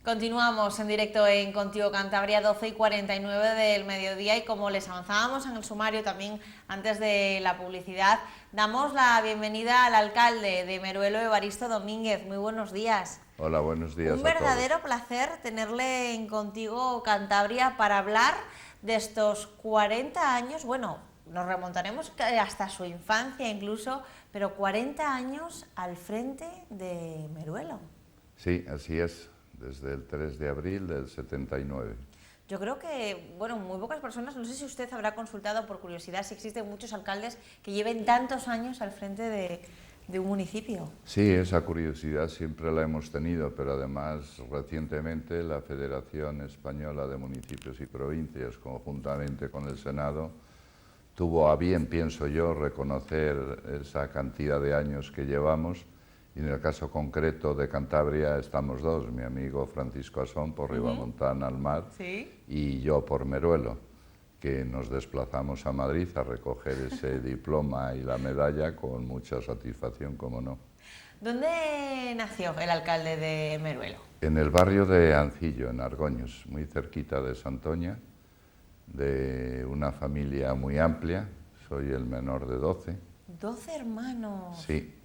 Continuamos en directo en Contigo Cantabria, 12:49 del mediodía, y como les avanzábamos en el sumario también antes de la publicidad, damos la bienvenida al alcalde de Meruelo, Evaristo Domínguez. Muy buenos días. Hola, buenos días Un a todos. verdadero placer tenerle en Contigo Cantabria para hablar de estos 40 años, bueno, nos remontaremos hasta su infancia incluso, pero 40 años al frente de Meruelo. Sí, así es, desde el 3 de abril del 79. Yo creo que, bueno, muy pocas personas, no sé si usted habrá consultado por curiosidad si existen muchos alcaldes que lleven tantos años al frente de un municipio. Sí, esa curiosidad siempre la hemos tenido, pero además recientemente la Federación Española de Municipios y Provincias, conjuntamente con el Senado, tuvo a bien, pienso yo, reconocer esa cantidad de años que llevamos. Y en el caso concreto de Cantabria estamos dos, mi amigo Francisco Asón por Ribamontana al Mar, ¿Sí? y yo por Meruelo, que nos desplazamos a Madrid a recoger ese diploma y la medalla con mucha satisfacción, como no. ¿Dónde nació el alcalde de Meruelo? En el barrio de Ancillo, en Argoños, muy cerquita de Santoña, de una familia muy amplia, soy el menor de 12. 12 hermanos. Sí.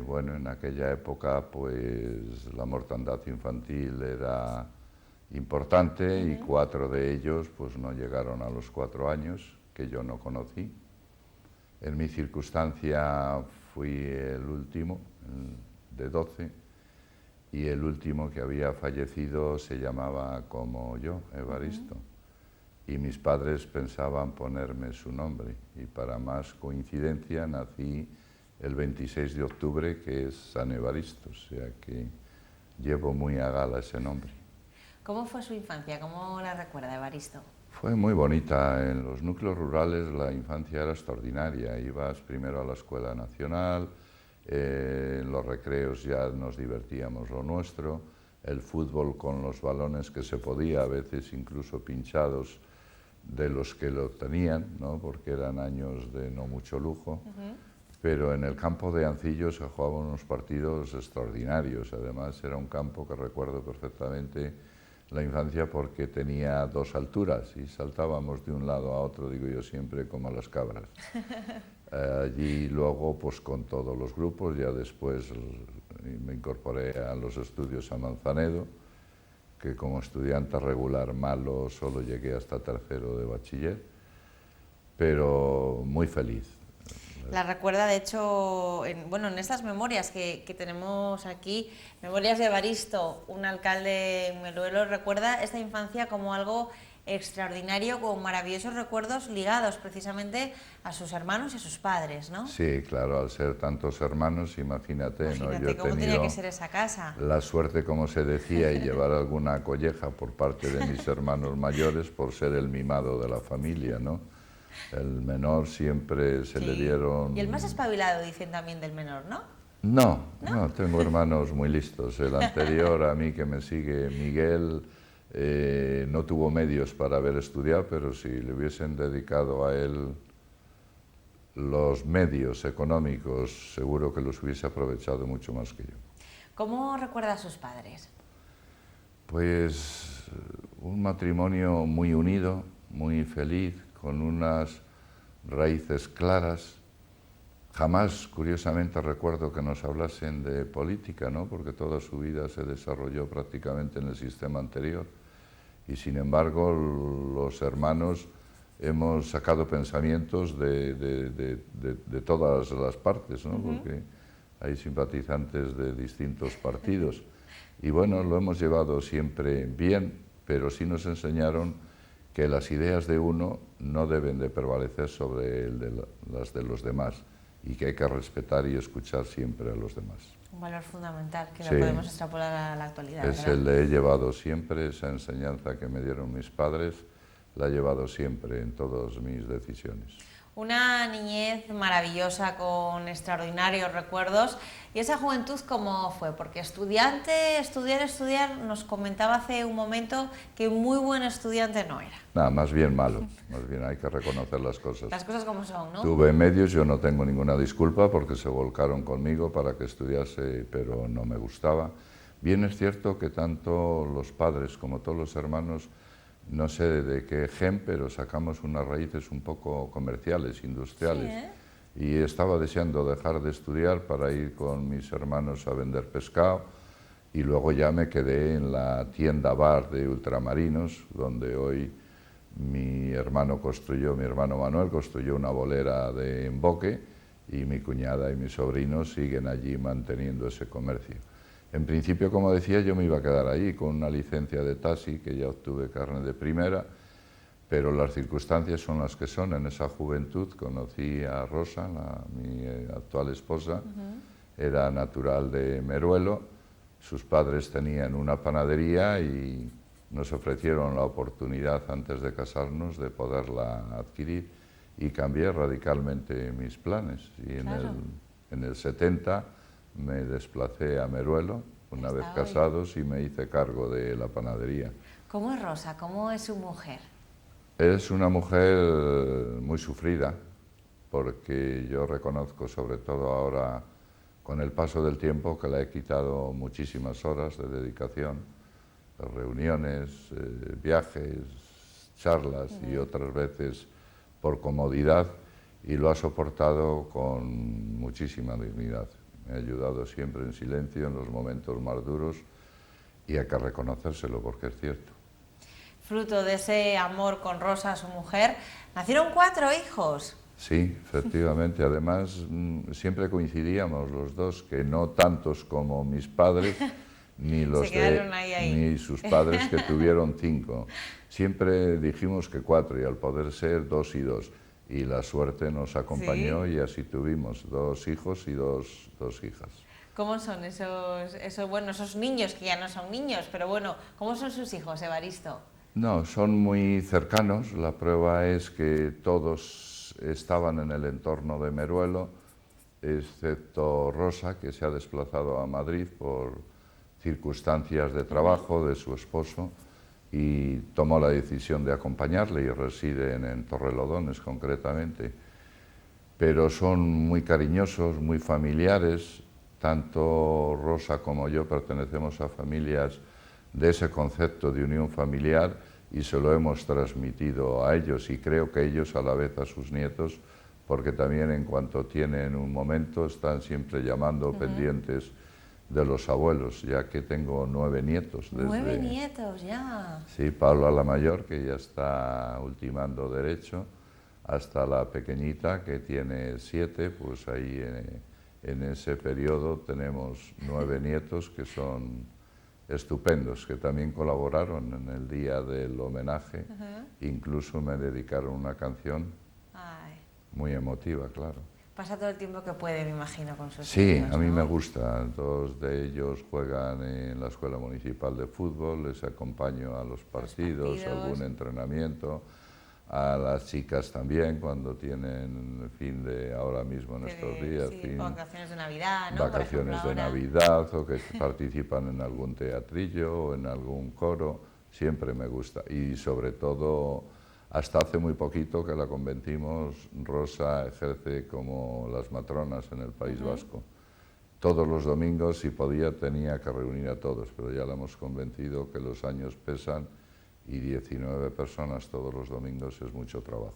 Bueno, en aquella época pues la mortandad infantil era importante y 4 de ellos pues no llegaron a los 4 años, que yo no conocí. En mi circunstancia fui el último, de 12, y el último que había fallecido se llamaba como yo, Evaristo. Y mis padres pensaban ponerme su nombre, y para más coincidencia nací el 26 de octubre, que es San Evaristo, o sea que llevo muy a gala ese nombre. ¿Cómo fue su infancia? ¿Cómo la recuerda, Evaristo? Fue muy bonita. En los núcleos rurales la infancia era extraordinaria. Ibas primero a la Escuela Nacional, en los recreos ya nos divertíamos lo nuestro, el fútbol con los balones que se podía, a veces incluso pinchados de los que lo tenían, ¿no? Porque eran años de no mucho lujo. Pero en el campo de Ancillo se jugaban unos partidos extraordinarios. Además era un campo que recuerdo perfectamente la infancia porque tenía 2 alturas y saltábamos de un lado a otro, digo yo siempre, como las cabras. Allí luego pues con todos los grupos, ya después me incorporé a los estudios a Manzanedo, que como estudiante regular malo solo llegué hasta tercero de bachiller, pero muy feliz. La recuerda, de hecho, en estas memorias que tenemos aquí, Memorias de Evaristo, un alcalde en Meruelo, recuerda esta infancia como algo extraordinario, con maravillosos recuerdos ligados precisamente a sus hermanos y a sus padres, ¿no? Sí, claro, al ser tantos hermanos, imagínate, ¿no? Yo he cómo tenía tenido que ser esa casa. la suerte, como se decía, y llevar alguna colleja por parte de mis hermanos mayores por ser el mimado de la familia, ¿no? El menor siempre se le dieron... Y el más espabilado, dicen también del menor, ¿no? No, tengo hermanos muy listos. El anterior a mí que me sigue, Miguel, no tuvo medios para haber estudiado, pero si le hubiesen dedicado a él los medios económicos, seguro que los hubiese aprovechado mucho más que yo. ¿Cómo recuerda a sus padres? Pues un matrimonio muy unido, muy feliz, con unas raíces claras. Jamás, curiosamente, recuerdo que nos hablasen de política, ¿no? Porque toda su vida se desarrolló prácticamente en el sistema anterior. Y sin embargo, los hermanos hemos sacado pensamientos de todas las partes, ¿no? Porque hay simpatizantes de distintos partidos. Y bueno, lo hemos llevado siempre bien, pero sí nos enseñaron que las ideas de uno no deben de prevalecer sobre las de los demás y que hay que respetar y escuchar siempre a los demás. Un valor fundamental que lo podemos extrapolar a la actualidad. Es el de he llevado siempre, esa enseñanza que me dieron mis padres, la he llevado siempre en todas mis decisiones. Una niñez maravillosa con extraordinarios recuerdos. ¿Y esa juventud cómo fue? Porque estudiar, nos comentaba hace un momento que muy buen estudiante no era. Nada, más bien malo, más bien hay que reconocer las cosas. Las cosas como son, ¿no? Tuve medios, yo no tengo ninguna disculpa porque se volcaron conmigo para que estudiase, pero no me gustaba. Bien es cierto que tanto los padres como todos los hermanos, no sé de qué gen, pero sacamos unas raíces un poco comerciales, Sí, industriales. ¿eh? Y estaba deseando dejar de estudiar para ir con mis hermanos a vender pescado y luego ya me quedé en la tienda bar de ultramarinos, donde hoy mi hermano Manuel construyó una bolera de emboque y mi cuñada y mis sobrinos siguen allí manteniendo ese comercio. En principio, como decía, yo me iba a quedar allí con una licencia de taxi que ya obtuve carne de primera, pero las circunstancias son las que son. En esa juventud conocí a Rosa, mi actual esposa, era natural de Meruelo, sus padres tenían una panadería y nos ofrecieron la oportunidad antes de casarnos de poderla adquirir y cambié radicalmente mis planes. Y Claro. en el 70 me desplacé a Meruelo, una vez Hasta hoy. casados, y me hice cargo de la panadería. ¿Cómo es Rosa? ¿Cómo es su mujer? Es una mujer muy sufrida, porque yo reconozco, sobre todo ahora, con el paso del tiempo, que le he quitado muchísimas horas de dedicación, reuniones, viajes, charlas y otras veces por comodidad, y lo ha soportado con muchísima dignidad. Me ha ayudado siempre en silencio en los momentos más duros y hay que reconocérselo porque es cierto. Fruto de ese amor con Rosa, su mujer, nacieron 4 hijos. Sí, efectivamente. Además, siempre coincidíamos los dos, que no tantos como mis padres, Se quedaron ahí. ni sus padres, que tuvieron 5. Siempre dijimos que 4 y al poder ser 2 y 2. Y la suerte nos acompañó Sí. y así tuvimos 2 hijos y dos hijas. ¿Cómo son esos niños, que ya no son niños, pero bueno, cómo son sus hijos, Evaristo? No, son muy cercanos. La prueba es que todos estaban en el entorno de Meruelo, excepto Rosa, que se ha desplazado a Madrid por circunstancias de trabajo de su esposo y tomó la decisión de acompañarle y reside en Torrelodones concretamente. Pero son muy cariñosos, muy familiares. Tanto Rosa como yo pertenecemos a familias de ese concepto de unión familiar y se lo hemos transmitido a ellos y creo que ellos a la vez a sus nietos, porque también en cuanto tienen un momento están siempre llamando pendientes de los abuelos, ya que tengo 9 nietos. 9 nietos ya. Sí, Paula la mayor, que ya está ultimando derecho, hasta la pequeñita, que tiene 7, pues ahí en ese periodo tenemos 9 nietos que son estupendos, que también colaboraron en el día del homenaje, incluso me dedicaron una canción Ay. muy emotiva, claro. Pasa todo el tiempo que puede, me imagino, con sus Sí, hijos, a mí ¿no? me gusta. 2 de ellos juegan en la Escuela Municipal de Fútbol, les acompaño a los partidos, algún entrenamiento, a las chicas también cuando tienen fin de, ahora mismo en estos días, Sí, vacaciones de Navidad, ¿no? vacaciones Por ejemplo, de ahora. Navidad, o que participan en algún teatrillo o en algún coro, siempre me gusta. Y sobre todo, hasta hace muy poquito que la convencimos, Rosa ejerce como las matronas en el País Vasco. Todos los domingos, si podía, tenía que reunir a todos, pero ya la hemos convencido que los años pesan y 19 personas todos los domingos es mucho trabajo.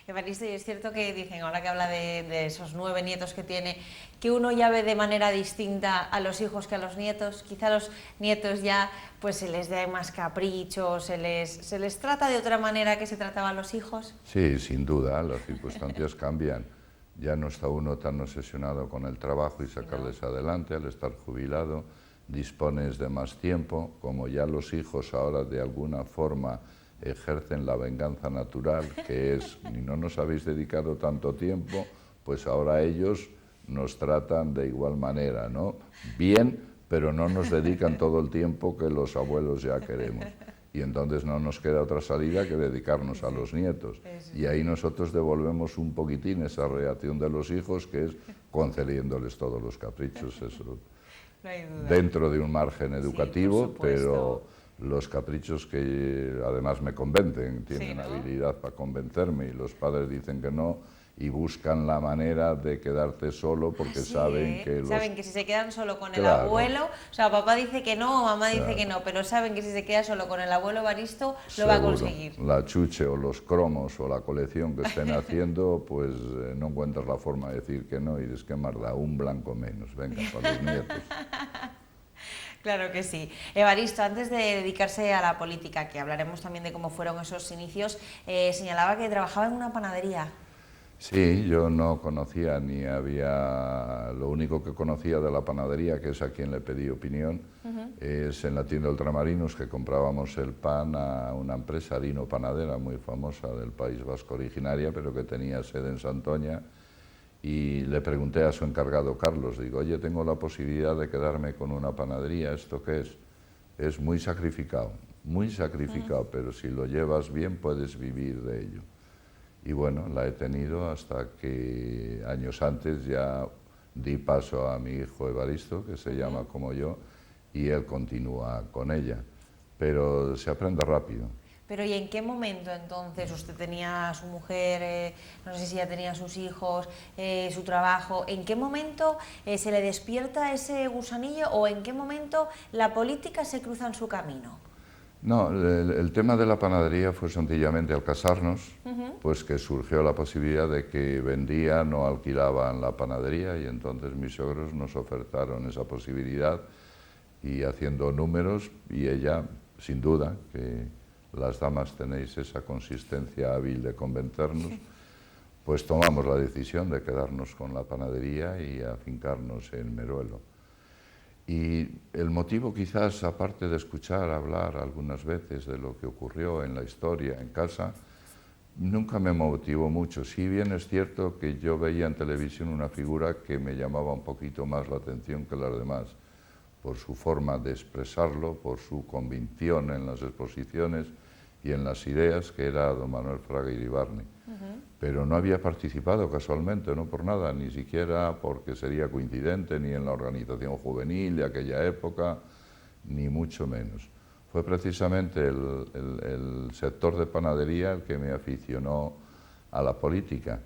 Evaristo, y es cierto que dicen, ahora que habla de esos 9 nietos que tiene, que uno ya ve de manera distinta a los hijos que a los nietos. Quizá a los nietos ya pues se les da más capricho, se les trata de otra manera que se trataba a los hijos. Sí, sin duda, las circunstancias cambian. Ya no está uno tan obsesionado con el trabajo y sacarles adelante, al estar jubilado dispones de más tiempo, como ya los hijos ahora de alguna forma ejercen la venganza natural, que es, ni no nos habéis dedicado tanto tiempo, pues ahora ellos nos tratan de igual manera, ¿no? Bien, pero no nos dedican todo el tiempo que los abuelos ya queremos. Y entonces no nos queda otra salida que dedicarnos a los nietos. Y ahí nosotros devolvemos un poquitín esa reacción de los hijos, que es concediéndoles todos los caprichos, eso. No hay duda. Dentro de un margen educativo, por pero supuesto. los caprichos que además me convencen, tienen Sí, ¿no? habilidad para convencerme y los padres dicen que no, y buscan la manera de quedarte solo porque Así, saben que saben que si se quedan solo con el Claro. abuelo, o sea, papá dice que no, mamá dice que Claro. no, pero saben que si se queda solo con el abuelo Evaristo, lo va a Seguro. conseguir. La chuche o los cromos o la colección que estén haciendo, pues no encuentras la forma de decir que no y dices que más da, un blanco menos, venga, para los nietos. Claro que sí. Evaristo, antes de dedicarse a la política, que hablaremos también de cómo fueron esos inicios, señalaba que trabajaba en una panadería. Sí, yo no conocía ni había... Lo único que conocía de la panadería, que es a quien le pedí opinión, es en la tienda Ultramarinos, que comprábamos el pan a una empresa harino panadera muy famosa del País Vasco originaria, pero que tenía sede en Santoña, y le pregunté a su encargado Carlos, digo, oye, tengo la posibilidad de quedarme con una panadería, ¿esto qué es? Es muy sacrificado, pero si lo llevas bien puedes vivir de ello. Y bueno, la he tenido hasta que años antes ya di paso a mi hijo Evaristo, que se llama como yo, y él continúa con ella. Pero se aprende rápido. Pero ¿y en qué momento entonces usted tenía a su mujer, no sé si ya tenía sus hijos, su trabajo? ¿En qué momento se le despierta ese gusanillo o en qué momento la política se cruza en su camino? No, el tema de la panadería fue sencillamente al casarnos, pues que surgió la posibilidad de que vendían o alquilaban la panadería y entonces mis suegros nos ofertaron esa posibilidad y haciendo números, y ella, sin duda, que las damas tenéis esa consistencia hábil de convencernos, pues tomamos la decisión de quedarnos con la panadería y afincarnos en Meruelo. Y el motivo quizás, aparte de escuchar hablar algunas veces de lo que ocurrió en la historia en casa, nunca me motivó mucho. Si bien es cierto que yo veía en televisión una figura que me llamaba un poquito más la atención que las demás, por su forma de expresarlo, por su convicción en las exposiciones y en las ideas, que era don Manuel Fraga Iribarne. Pero no había participado casualmente, no por nada, ni siquiera porque sería coincidente, ni en la organización juvenil de aquella época, ni mucho menos. Fue precisamente el sector de panadería el que me aficionó a la política,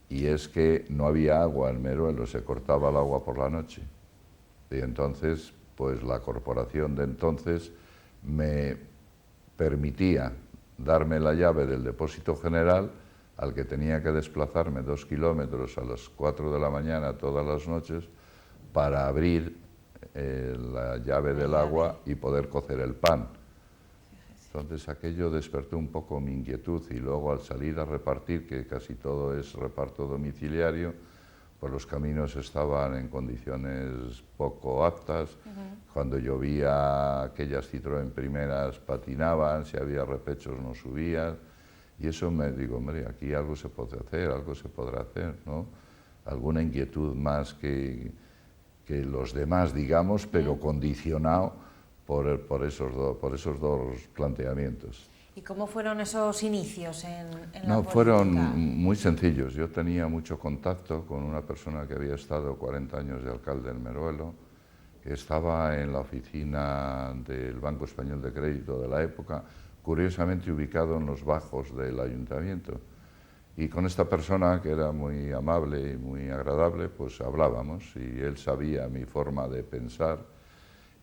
y es que no había agua en Meruelo, se cortaba el agua por la noche. Y entonces, pues la corporación de entonces me permitía darme la llave del depósito general, al que tenía que desplazarme 2 kilómetros a las 4 de la mañana todas las noches para abrir la llave del agua y poder cocer el pan. Entonces aquello despertó un poco mi inquietud, y luego al salir a repartir, que casi todo es reparto domiciliario, pues los caminos estaban en condiciones poco aptas. Cuando llovía, aquellas Citroën primeras patinaban, si había repechos no subían, y eso me digo, hombre, aquí algo se puede hacer, algo se podrá hacer, ¿no? Alguna inquietud más que los demás, digamos, pero condicionado por esos dos planteamientos. ¿Y cómo fueron esos inicios en la No, política? fueron muy sencillos. Yo tenía mucho contacto con una persona que había estado 40 años de alcalde en Meruelo, que estaba en la oficina del Banco Español de Crédito de la época, curiosamente ubicado en los bajos del ayuntamiento. Y con esta persona, que era muy amable y muy agradable, pues hablábamos, y él sabía mi forma de pensar.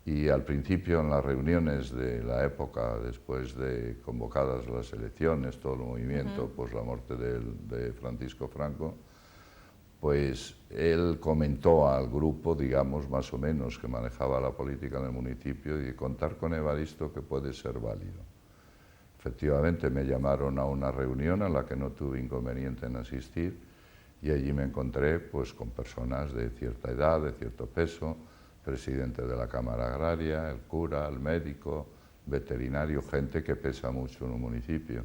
Y al principio, en las reuniones de la época, después de convocadas las elecciones, todo el movimiento, pues la muerte de Francisco Franco, pues él comentó al grupo, digamos, más o menos, que manejaba la política en el municipio, y contar con Evaristo que puede ser válido. Efectivamente me llamaron a una reunión a la que no tuve inconveniente en asistir, y allí me encontré pues con personas de cierta edad, de cierto peso, presidente de la Cámara Agraria, el cura, el médico, veterinario, gente que pesa mucho en un municipio.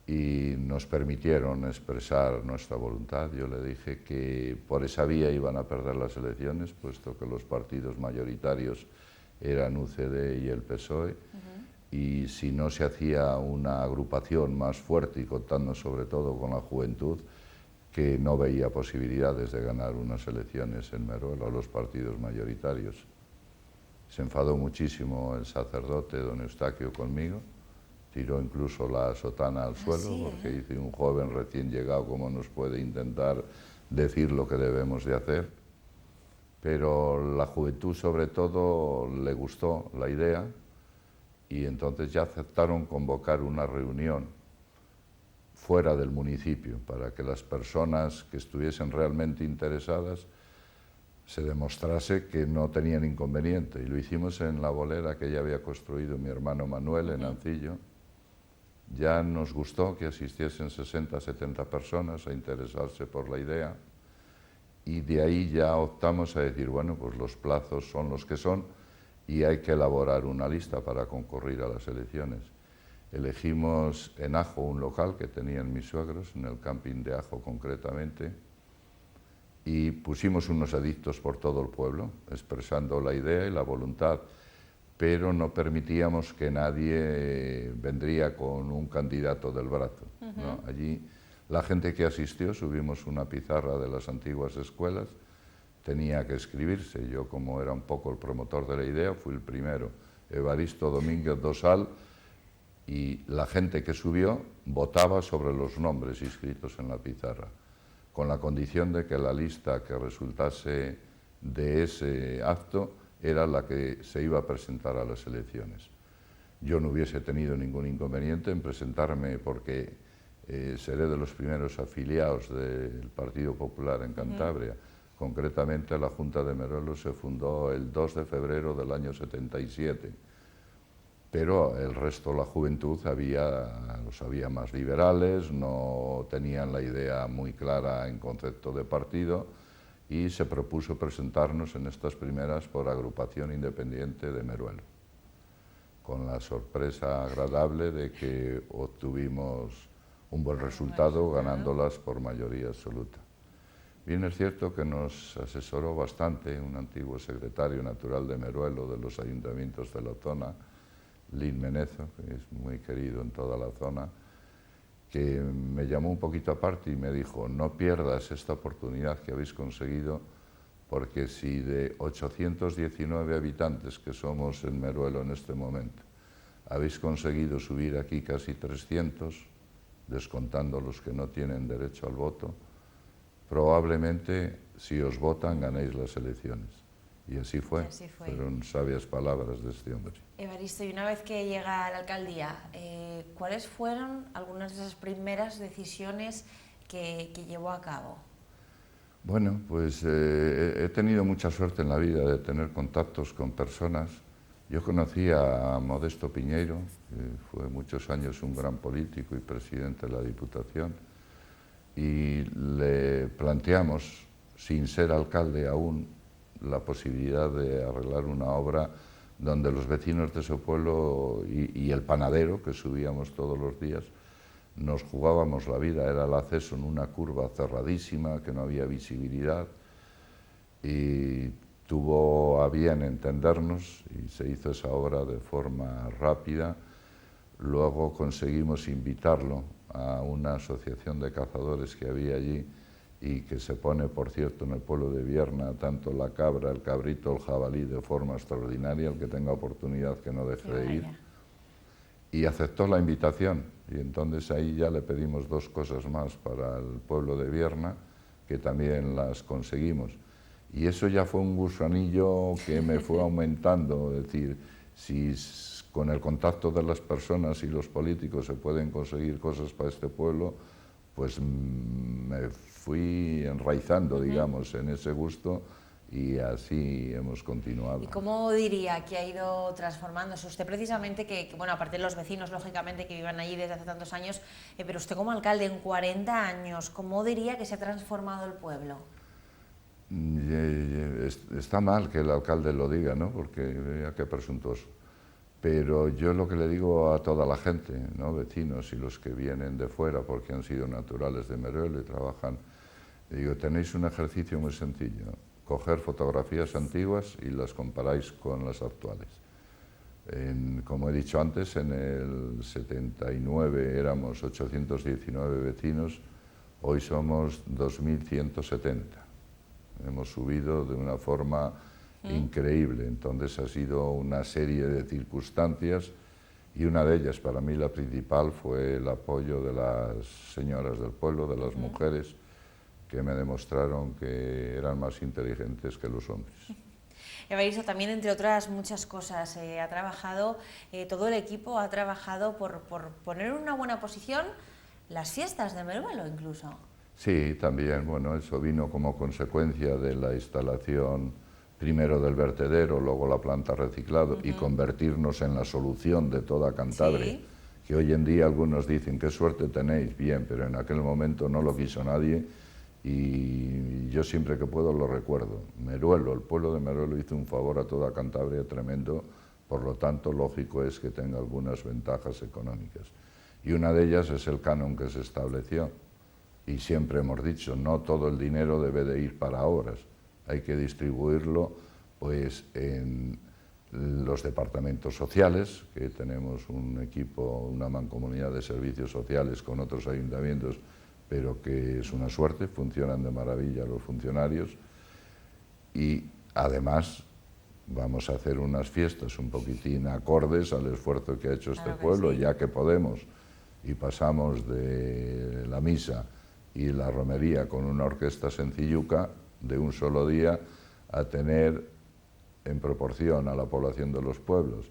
Y nos permitieron expresar nuestra voluntad. Yo le dije que por esa vía iban a perder las elecciones, puesto que los partidos mayoritarios eran UCD y el PSOE, y si no se hacía una agrupación más fuerte y contando sobre todo con la juventud, que no veía posibilidades de ganar unas elecciones en Meruelo a los partidos mayoritarios. Se enfadó muchísimo el sacerdote don Eustaquio conmigo, tiró incluso la sotana al suelo, sí, porque dice, un joven recién llegado, ¿cómo nos puede intentar decir lo que debemos de hacer? Pero la juventud sobre todo le gustó la idea y entonces ya aceptaron convocar una reunión fuera del municipio para que las personas que estuviesen realmente interesadas se demostrase que no tenían inconveniente. Y lo hicimos en la bolera que ya había construido mi hermano Manuel en Ancillo. Ya nos gustó que asistiesen 60, 70 personas a interesarse por la idea y de ahí ya optamos a decir, bueno, pues los plazos son los que son y hay que elaborar una lista para concurrir a las elecciones. Elegimos en Ajo un local que tenían mis suegros, en el camping de Ajo concretamente, y pusimos unos edictos por todo el pueblo, expresando la idea y la voluntad, pero no permitíamos que nadie vendría con un candidato del brazo, ¿no? Allí la gente que asistió, subimos una pizarra de las antiguas escuelas, tenía que escribirse. Yo, como era un poco el promotor de la idea, fui el primero, Evaristo Domínguez Dosal, y la gente que subió votaba sobre los nombres inscritos en la pizarra, con la condición de que la lista que resultase de ese acto era la que se iba a presentar a las elecciones. Yo no hubiese tenido ningún inconveniente en presentarme porque seré de los primeros afiliados del Partido Popular en Cantabria. Concretamente, la Junta de Meruelo se fundó el 2 de febrero del año 77, pero el resto, la juventud, los había más liberales, no tenían la idea muy clara en concepto de partido y se propuso presentarnos en estas primeras por Agrupación Independiente de Meruelo, con la sorpresa agradable de que obtuvimos un buen resultado ganándolas por mayoría absoluta. Bien, es cierto que nos asesoró bastante un antiguo secretario natural de Meruelo, de los ayuntamientos de la zona, Lin Menezo, que es muy querido en toda la zona, que me llamó un poquito aparte y me dijo, no pierdas esta oportunidad que habéis conseguido, porque si de 819 habitantes que somos en Meruelo en este momento, habéis conseguido subir aquí casi 300, descontando los que no tienen derecho al voto, probablemente si os votan ganéis las elecciones. Y así fue. Fueron sabias palabras de este hombre. Evaristo, y una vez que llega a la alcaldía, ¿cuáles fueron algunas de esas primeras decisiones que llevó a cabo? Bueno, pues he tenido mucha suerte en la vida de tener contactos con personas. Yo conocí a Modesto Piñeiro, que fue muchos años un gran político y presidente de la Diputación, y le planteamos, sin ser alcalde aún, la posibilidad de arreglar una obra donde los vecinos de ese pueblo y el panadero, que subíamos todos los días, nos jugábamos la vida. Era el acceso en una curva cerradísima, que no había visibilidad, y tuvo a bien entendernos y se hizo esa obra de forma rápida. Luego conseguimos invitarlo a una asociación de cazadores que había allí y que se pone, por cierto, en el pueblo de Vierna, tanto la cabra, el cabrito, el jabalí, de forma extraordinaria. El que tenga oportunidad que no deje de ir. Y aceptó la invitación, y entonces ahí ya le pedimos dos cosas más para el pueblo de Vierna, que también las conseguimos. Y eso ya fue un gusanillo que me fue aumentando, es decir, si con el contacto de las personas y los políticos se pueden conseguir cosas para este pueblo, pues me fui enraizando, digamos, en ese gusto, y así hemos continuado. ¿Y cómo diría que ha ido transformándose usted precisamente, bueno, aparte de los vecinos, lógicamente, que vivan allí desde hace tantos años, pero usted como alcalde en 40 años, ¿cómo diría que se ha transformado el pueblo? Está mal que el alcalde lo diga, ¿no? Porque qué presuntuoso. Pero yo lo que le digo a toda la gente, ¿no? Vecinos y los que vienen de fuera porque han sido naturales de Meruelo y trabajan, digo, tenéis un ejercicio muy sencillo: coger fotografías antiguas y las comparáis con las actuales. Como he dicho antes, en el 79 éramos 819 vecinos, hoy somos 2170. Hemos subido de una forma increíble. Entonces ha sido una serie de circunstancias Y una de ellas, para mí la principal, fue el apoyo de las señoras del pueblo, de las mujeres, que me demostraron que eran más inteligentes que los hombres. Evaristo, también entre otras muchas cosas, ha trabajado, todo el equipo ha trabajado por poner en una buena posición las fiestas de Meruelo incluso. Sí, también, bueno, eso vino como consecuencia de la instalación primero del vertedero, luego la planta reciclado y convertirnos en la solución de toda Cantabria, Sí. que hoy en día algunos dicen, qué suerte tenéis, bien, pero en aquel momento no lo quiso nadie y yo siempre que puedo lo recuerdo. Meruelo, el pueblo de Meruelo hizo un favor a toda Cantabria tremendo, por lo tanto lógico es que tenga algunas ventajas económicas. Y una de ellas es el canon que se estableció. Y siempre hemos dicho, no todo el dinero debe de ir para obras, hay que distribuirlo pues en los departamentos sociales, que tenemos un equipo, una mancomunidad de servicios sociales con otros ayuntamientos, pero que es una suerte, funcionan de maravilla los funcionarios, y además vamos a hacer unas fiestas un poquitín acordes al esfuerzo que ha hecho este pueblo, ya que podemos, y pasamos de la misa y la romería con una orquesta sencilluca de un solo día a tener, en proporción a la población de los pueblos,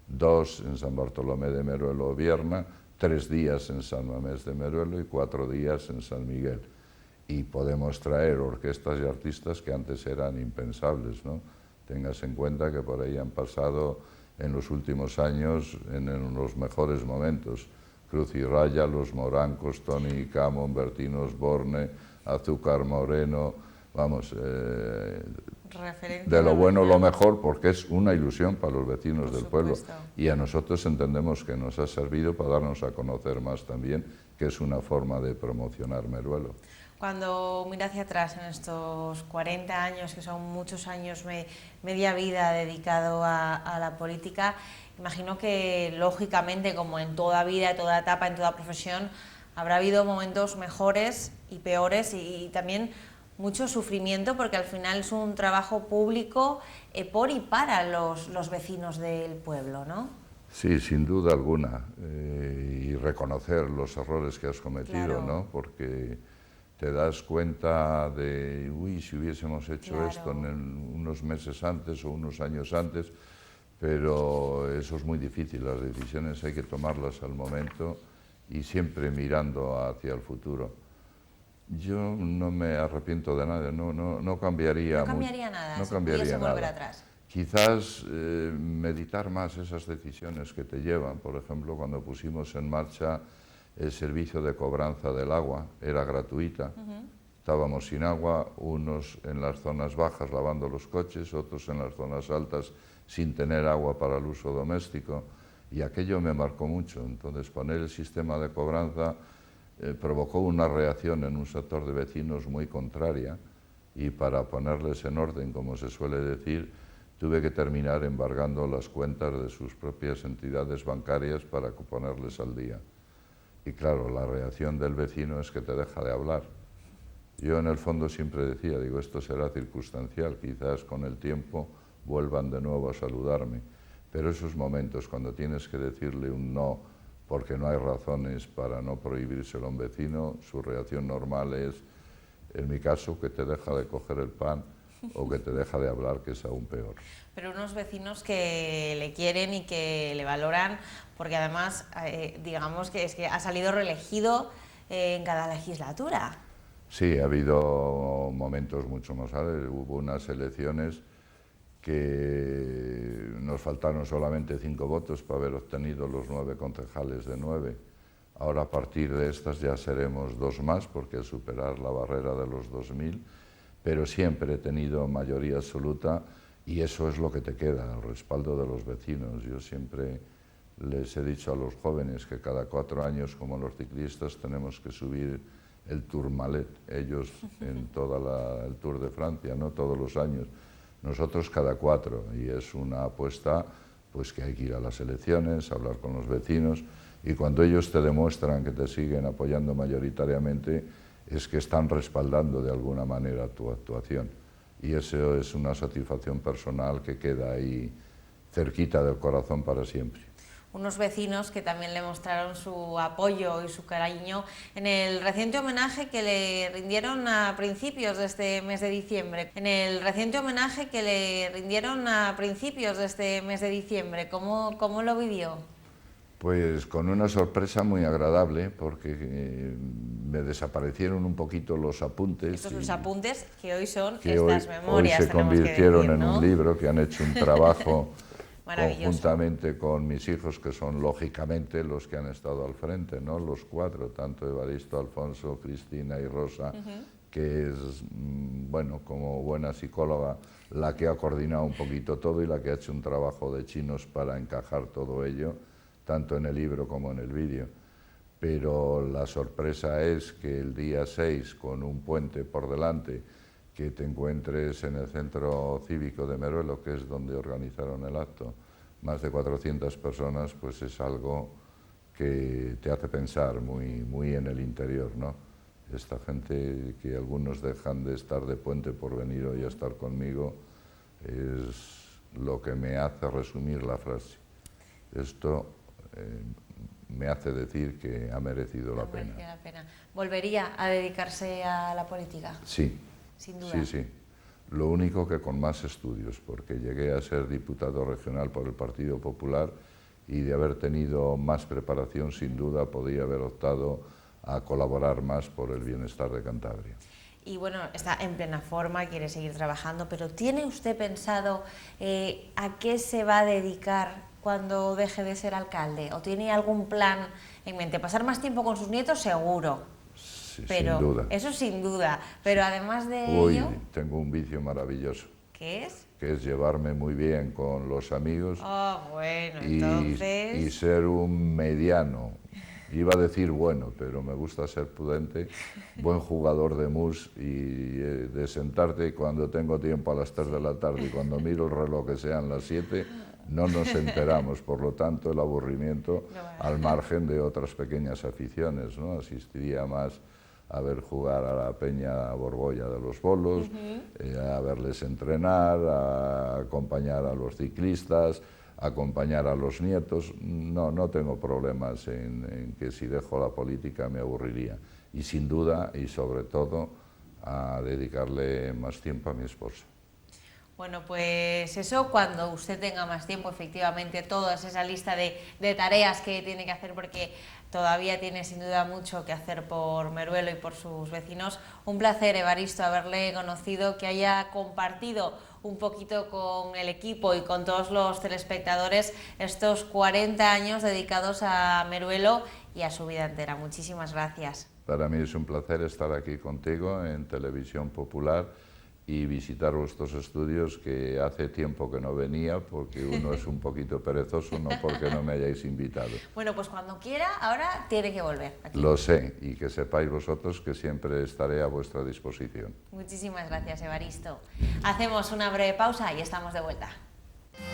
2 en San Bartolomé de Meruelo o Vierna, 3 días en San Mamés de Meruelo y 4 días en San Miguel. Y podemos traer orquestas y artistas que antes eran impensables, ¿no? Tengas en cuenta que por ahí han pasado en los últimos años, en los mejores momentos, Cruz y Raya, Los Morancos, Tony Camon, Bertino Osborne, Azúcar Moreno, vamos, de lo bueno lo mejor, porque es una ilusión para los vecinos del pueblo. Y a nosotros entendemos que nos ha servido para darnos a conocer más también, que es una forma de promocionar Meruelo. Cuando mira hacia atrás en estos 40 años, que son muchos años, media vida dedicado a la política, imagino que lógicamente, como en toda vida, toda etapa, en toda profesión, habrá habido momentos mejores y peores y también mucho sufrimiento, porque al final es un trabajo público por y para los vecinos del pueblo, ¿no? Sí, sin duda alguna, y reconocer los errores que has cometido, ¿no? Porque te das cuenta de, uy, si hubiésemos hecho esto unos meses antes o unos años antes, pero eso es muy difícil, las decisiones hay que tomarlas al momento y siempre mirando hacia el futuro. Yo no me arrepiento de nada, no cambiaría mucho. No cambiaría nada, No si cambiaría pudiese nada. volver atrás. Quizás meditar más esas decisiones que te llevan. Por ejemplo, cuando pusimos en marcha el servicio de cobranza del agua, era gratuita. Estábamos sin agua, unos en las zonas bajas lavando los coches, otros en las zonas altas sin tener agua para el uso doméstico, y aquello me marcó mucho. Entonces, poner el sistema de cobranza provocó una reacción en un sector de vecinos muy contraria, y para ponerles en orden, como se suele decir, tuve que terminar embargando las cuentas de sus propias entidades bancarias para ponerles al día. Y claro, la reacción del vecino es que te deja de hablar. Yo en el fondo siempre decía, digo, esto será circunstancial, quizás con el tiempo vuelvan de nuevo a saludarme, pero esos momentos cuando tienes que decirle un no porque no hay razones para no prohibírselo a un vecino, su reacción normal es, en mi caso, que te deja de coger el pan o que te deja de hablar, que es aún peor. Pero unos vecinos que le quieren y que le valoran, porque además, digamos que es que ha salido reelegido en cada legislatura. Sí, ha habido momentos mucho más altos. Hubo unas elecciones que nos faltaron solamente 5 votos para haber obtenido los 9 concejales de 9. Ahora a partir de estas ya seremos 2 más, porque al superar la barrera de los 2000, pero siempre he tenido mayoría absoluta y eso es lo que te queda, el respaldo de los vecinos. Yo siempre les he dicho a los jóvenes que cada 4 años, como los ciclistas, tenemos que subir el Tourmalet, ellos en todo el Tour de Francia, ¿no? Todos los años, nosotros cada 4, y es una apuesta pues que hay que ir a las elecciones, hablar con los vecinos, y cuando ellos te demuestran que te siguen apoyando mayoritariamente, es que están respaldando de alguna manera tu actuación, y eso es una satisfacción personal que queda ahí cerquita del corazón para siempre. unos vecinos que también le mostraron su apoyo y su cariño en el reciente homenaje que le rindieron a principios de este mes de diciembre. ¿Cómo lo vivió? Pues con una sorpresa muy agradable, porque me desaparecieron un poquito los apuntes. Estos los apuntes que hoy son que estas memorias, hoy se convirtieron que decir, ¿no? en un libro, que han hecho un trabajo conjuntamente con mis hijos, que son lógicamente los que han estado al frente, ¿no? Los cuatro, tanto Evaristo, Alfonso, Cristina y Rosa, que es, bueno, como buena psicóloga, la que ha coordinado un poquito todo y la que ha hecho un trabajo de chinos para encajar todo ello, tanto en el libro como en el vídeo. Pero la sorpresa es que el día 6, con un puente por delante, que te encuentres en el centro cívico de Meruelo, que es donde organizaron el acto, más de 400 personas, pues es algo que te hace pensar muy en el interior, ¿no? Esta gente que algunos dejan de estar de puente por venir hoy a estar conmigo, es lo que me hace resumir la frase. Esto me hace decir que ha merecido la pena. ¿Volvería a dedicarse a la política? Sí. Sin duda. Sí. Lo único que con más estudios, porque llegué a ser diputado regional por el Partido Popular y de haber tenido más preparación, sin duda, podía haber optado a colaborar más por el bienestar de Cantabria. Y bueno, está en plena forma, quiere seguir trabajando, pero ¿tiene usted pensado a qué se va a dedicar cuando deje de ser alcalde? ¿O tiene algún plan en mente? ¿Pasar más tiempo con sus nietos? Seguro. Sí, pero, sin duda. Eso sin duda. Pero además de ello... tengo un vicio maravilloso. ¿Qué es? Que es llevarme muy bien con los amigos. Bueno, entonces... Y ser un mediano. Iba a decir bueno, pero me gusta ser prudente, buen jugador de mus y de sentarte cuando tengo tiempo a las 3 de la tarde y cuando miro el reloj que sean las 7, no nos enteramos. Por lo tanto, el aburrimiento al margen de otras pequeñas aficiones, ¿no? Asistiría más a ver jugar a la Peña Borbolla de los Bolos, a verles entrenar, a acompañar a los ciclistas, acompañar a los nietos. No tengo problemas en que si dejo la política me aburriría. Y sin duda, y sobre todo, a dedicarle más tiempo a mi esposa. Bueno, pues eso, cuando usted tenga más tiempo, efectivamente, toda esa lista de tareas que tiene que hacer, porque todavía tiene sin duda mucho que hacer por Meruelo y por sus vecinos. Un placer, Evaristo, haberle conocido, que haya compartido un poquito con el equipo y con todos los telespectadores estos 40 años dedicados a Meruelo y a su vida entera. Muchísimas gracias. Para mí es un placer estar aquí contigo en Televisión Popular y visitar vuestros estudios, que hace tiempo que no venía, porque uno es un poquito perezoso, no porque no me hayáis invitado. Bueno, pues cuando quiera, ahora tiene que volver aquí. Lo sé, y que sepáis vosotros que siempre estaré a vuestra disposición. Muchísimas gracias, Evaristo. Hacemos una breve pausa y estamos de vuelta.